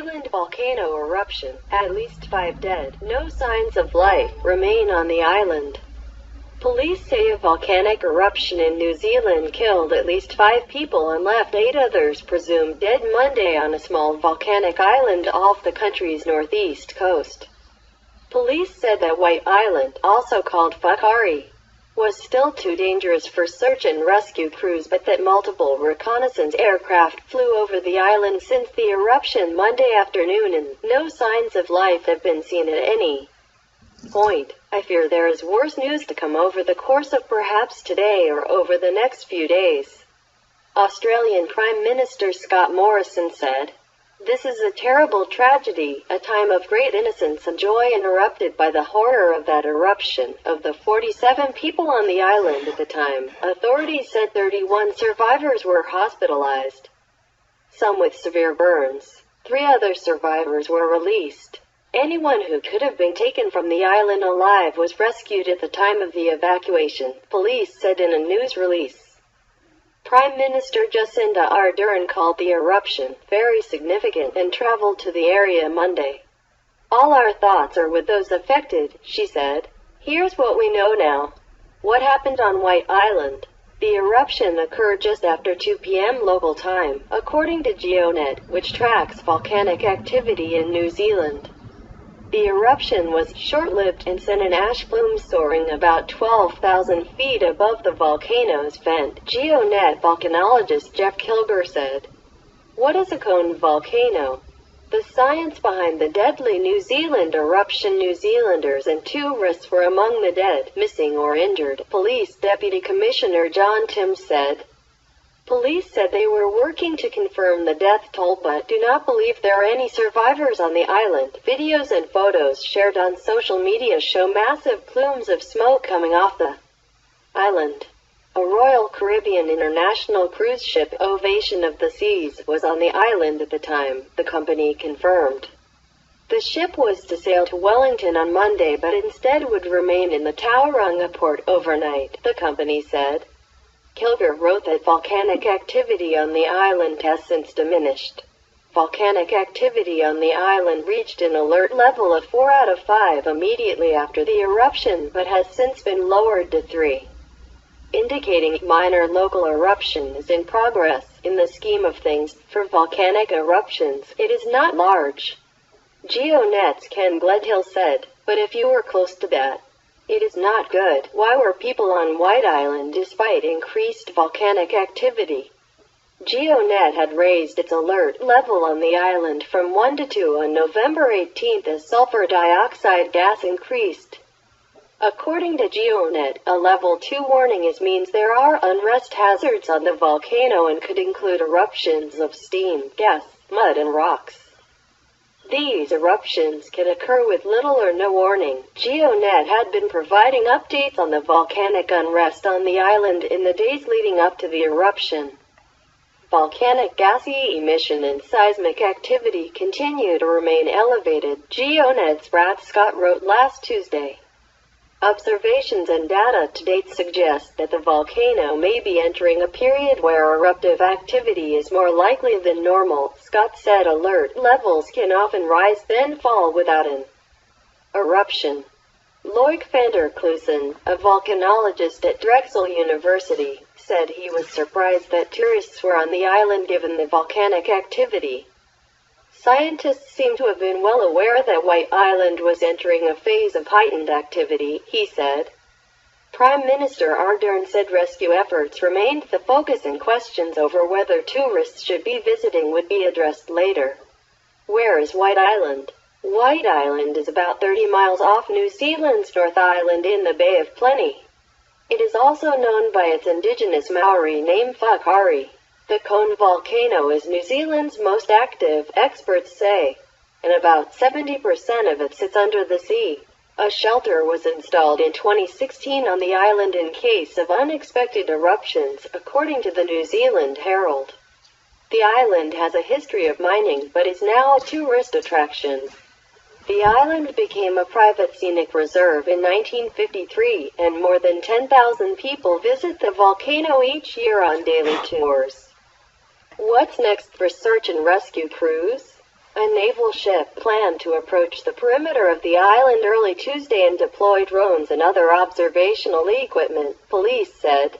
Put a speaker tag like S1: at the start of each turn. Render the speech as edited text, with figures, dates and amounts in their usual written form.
S1: Zealand volcano eruption, at least 5 dead. No signs of life remain on the island. Police say a volcanic eruption in New Zealand killed at least 5 people and left 8 others presumed dead Monday on a small volcanic island off the country's northeast coast. Police said that White Island, also called Whakaari, was still too dangerous for search and rescue crews, but that multiple reconnaissance aircraft flew over the island since the eruption Monday afternoon and no signs of life have been seen at any point. I fear there is worse news to come over the course of perhaps today or over the next few days, Australian Prime Minister Scott Morrison said. This is a terrible tragedy, a time of great innocence and joy interrupted by the horror of that eruption. Of the 47 people on the island at the time, authorities said 31 survivors were hospitalized, some with severe burns. 3 other survivors were released. Anyone who could have been taken from the island alive was rescued at the time of the evacuation, police said in a news release. Prime Minister Jacinda Ardern called the eruption very significant and traveled to the area Monday. All our thoughts are with those affected, she said. Here's what we know now. What happened on White Island? The eruption occurred just after 2 p.m. local time, according to GeoNet, which tracks volcanic activity in New Zealand. The eruption was short-lived and sent an ash plume soaring about 12,000 feet above the volcano's vent, GeoNet volcanologist Jeff Kilger said. What is a cone volcano? The science behind the deadly New Zealand eruption. New Zealanders and tourists were among the dead, missing or injured, Police Deputy Commissioner John Timms said. Police said they were working to confirm the death toll but do not believe there are any survivors on the island. Videos and photos shared on social media show massive plumes of smoke coming off the island. A Royal Caribbean International cruise ship, Ovation of the Seas, was on the island at the time, the company confirmed. The ship was to sail to Wellington on Monday but instead would remain in the Tauranga port overnight, the company said. Kilger wrote that volcanic activity on the island has since diminished. Volcanic activity on the island reached an alert level of 4 out of 5 immediately after the eruption but has since been lowered to 3, indicating minor local eruption is in progress. In the scheme of things, for volcanic eruptions, it is not large, GeoNet's Ken Gledhill said, but if you were close to that, it is not good. Why were people on White Island despite increased volcanic activity? GeoNet had raised its alert level on the island from 1 to 2 on November 18 as sulfur dioxide gas increased. According to GeoNet, a level 2 warning means there are unrest hazards on the volcano and could include eruptions of steam, gas, mud and rocks. These eruptions can occur with little or no warning. GeoNet had been providing updates on the volcanic unrest on the island in the days leading up to the eruption. Volcanic gassy emission and seismic activity continue to remain elevated, GeoNet's Brad Scott wrote last Tuesday. Observations and data to date suggest that the volcano may be entering a period where eruptive activity is more likely than normal, Scott said. Alert levels can often rise then fall without an eruption. Loic van der Klusen, a volcanologist at Drexel University, said he was surprised that tourists were on the island given the volcanic activity. Scientists seem to have been well aware that White Island was entering a phase of heightened activity, he said. Prime Minister Ardern said rescue efforts remained the focus and questions over whether tourists should be visiting would be addressed later. Where is White Island? White Island is about 30 miles off New Zealand's North Island in the Bay of Plenty. It is also known by its indigenous Maori name Whakaari. The cone volcano is New Zealand's most active, experts say, and about 70% of it sits under the sea. A shelter was installed in 2016 on the island in case of unexpected eruptions, according to the New Zealand Herald. The island has a history of mining but is now a tourist attraction. The island became a private scenic reserve in 1953, and more than 10,000 people visit the volcano each year on daily tours. What's next for search and rescue crews? A naval ship planned to approach the perimeter of the island early Tuesday and deploy drones and other observational equipment, police said.